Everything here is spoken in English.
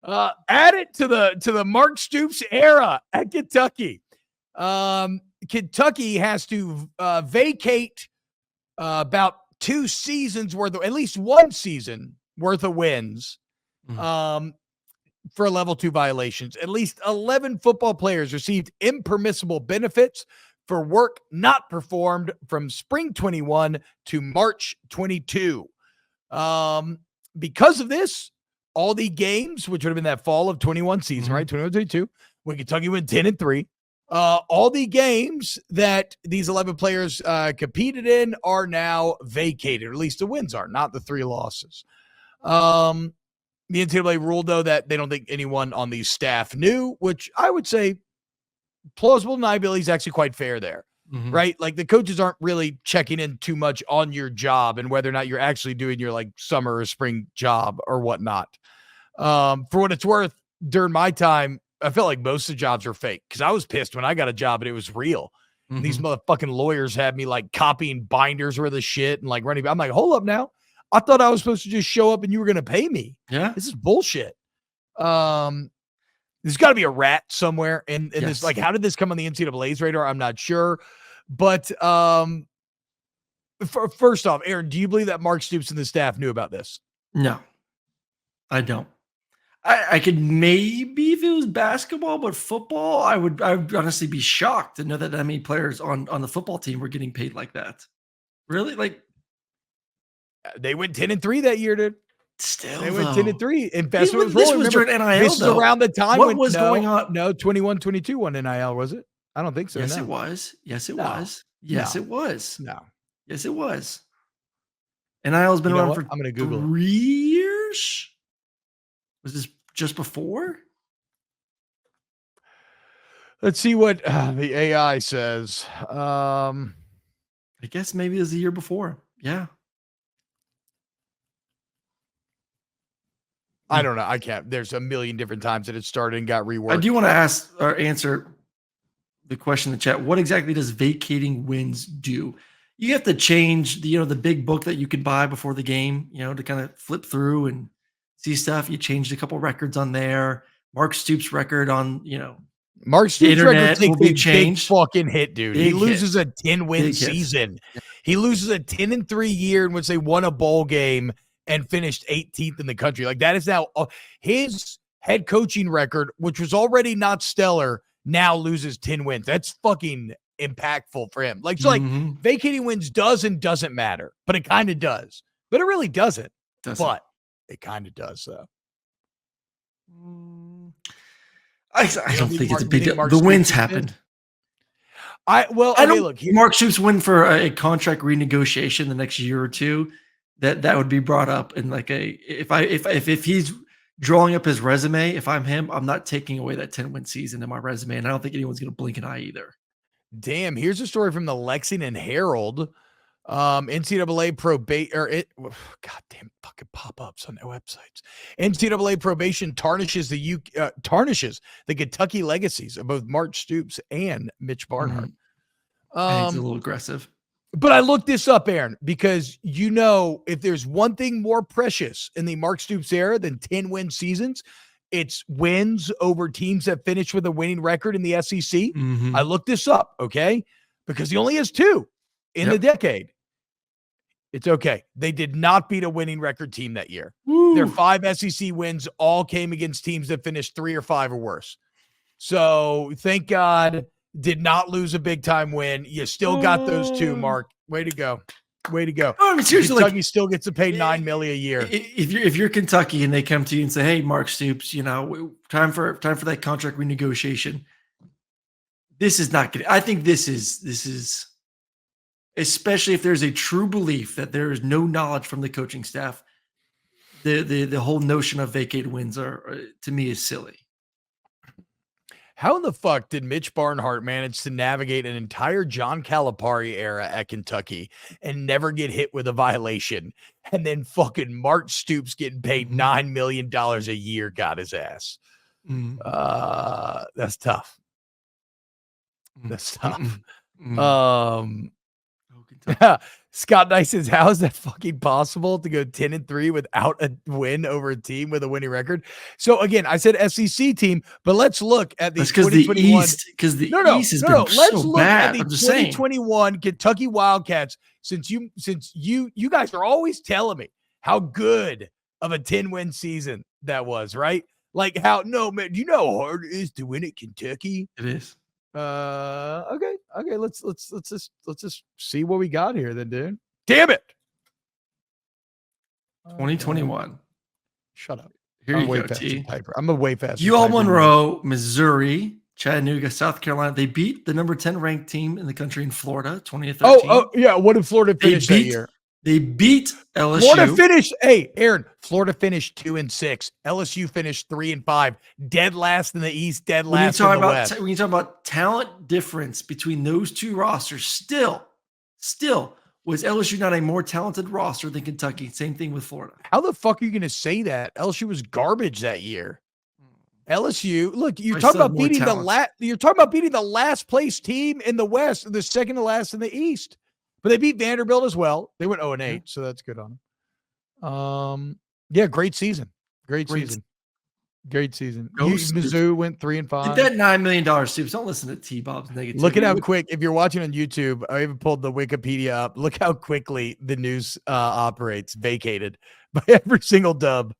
Add it to the Mark Stoops era at Kentucky. Kentucky has to vacate about 2 seasons worth of, at least 1 season worth of wins for level 2 violations. At least 11 football players received impermissible benefits for work not performed from spring 21 to March 22. Because of this, all the games, which would have been that fall of 21 season, right? 21-22, when Kentucky went 10-3, all the games that these 11 players competed in are now vacated, or at least the wins are, not the 3 losses. The NCAA ruled, though, that they don't think anyone on the staff knew, which I would say plausible deniability is actually quite fair there, right? Like, the coaches aren't really checking in too much on your job and whether or not you're actually doing your, like, summer or spring job or whatnot. For what it's worth, during my time, I felt like most of the jobs were fake because I was pissed when I got a job and it was real. And these motherfucking lawyers had me, like, copying binders worth of shit and, like, running. I'm like, hold up now. I thought I was supposed to just show up and you were going to pay me. Yeah. This is bullshit. There's got to be a rat somewhere in this. Like, how did this come on the NCAA's radar? I'm not sure. But first off, Aaron, do you believe that Mark Stoops and the staff knew about this? No, I don't. I could maybe if it was basketball, but football, I would honestly be shocked to know that many players on the football team were getting paid like that. Really? Like, they went 10-3 that year, dude. Still, they went 10-3. And this was during NIL. This is around the time what was going on. No, 21-22 won NIL, was it? I don't think so. Yes, no. it was. Yes, it No. was. Yes, No. it was. No. Yes, it was. NIL's been around for I'm gonna Google 3 years. Was this just before? Let's see what the AI says. I guess maybe it was the year before. Yeah. I don't know. I can't. There's a million different times that it started and got reworked. I do want to ask or answer the question in the chat. What exactly does vacating wins do? You have to change the big book that you could buy before the game, to kind of flip through and see stuff. You changed a couple records on there. Mark Stoops' record on, Mark Stoops' record takes a big fucking hit, dude. He loses a 10-win Big season. He loses a 10-3 year in which they won a bowl game and finished 18th in the country. Like, that is now his head coaching record, which was already not stellar, now loses 10 wins. That's fucking impactful for him. Like, so like vacating wins does and doesn't matter, but it kind of does. But it really doesn't. But it kind of does, though. I don't think it's a big deal. The wins happened. Look, Mark Stoops win for a contract renegotiation the next year or two. That would be brought up in like if he's drawing up his resume, if I'm him, I'm not taking away that 10-win season in my resume, and I don't think anyone's going to blink an eye either. Damn, here's a story from the Lexington Herald. NCAA goddamn fucking pop-ups on their websites. NCAA probation tarnishes the Kentucky legacies of both Mark Stoops and Mitch Barnhart. I think it's a little aggressive. But I looked this up, Aaron, because if there's one thing more precious in the Mark Stoops era than 10-win seasons, it's wins over teams that finish with a winning record in the SEC. I looked this up, okay? Because he only has 2 in the decade. It's okay. They did not beat a winning record team that year. Their 5 SEC wins all came against teams that finished 3 or 5 or worse. So thank God, did not lose a big time win. You still got those 2, Mark. Way to go. Way to go. I mean, seriously, Kentucky still gets to pay $9 million a year. If you're Kentucky and they come to you and say, "Hey, Mark Stoops, time for that contract renegotiation." This is not good. I think this is, especially if there's a true belief that there is no knowledge from the coaching staff. The whole notion of vacate wins to me is silly. How in the fuck did Mitch Barnhart manage to navigate an entire John Calipari era at Kentucky and never get hit with a violation? And then fucking Mark Stoops getting paid $9 million a year got his ass. That's tough. That's tough. Kentucky. Scott Knight says, how is that fucking possible to go 10-3 without a win over a team with a winning record? So again, I said SEC team, but let's look at the That's because the 2021. East, because the No. East has been Let's so look at bad. the I'm just saying. 2021 Kentucky Wildcats. Since you guys are always telling me how good of a 10-win season that was, right? Like how man, you know how hard it is to win at Kentucky. It is. Okay. Let's just see what we got here, then, dude. Damn it. 2021. Shut up. Here I'm you way go, faster T. typer. I'm a way faster. UL typer. Monroe, Missouri, Chattanooga, South Carolina. They beat the number 10 ranked team in the country in Florida, 2013. Oh yeah. What did Florida finish that year? They beat LSU. Florida finished. Hey, Aaron. Florida finished 2-6. LSU finished 3-5. Dead last in the East. Dead last in the West. When you talk about talent difference between those two rosters, still was LSU not a more talented roster than Kentucky? Same thing with Florida. How the fuck are you going to say that? LSU was garbage that year. LSU, look, you're talking about beating the last place team in the West, the second to last in the East. But they beat Vanderbilt as well. They went 0-8, so that's good on them. Yeah, great season. Great season. Mizzou went 3-5. Get that $9 million, Stoops. Don't listen to T-Bob's negativity. Look at how quick, if you're watching on YouTube, I even pulled the Wikipedia up. Look how quickly the news operates, vacated by every single dub.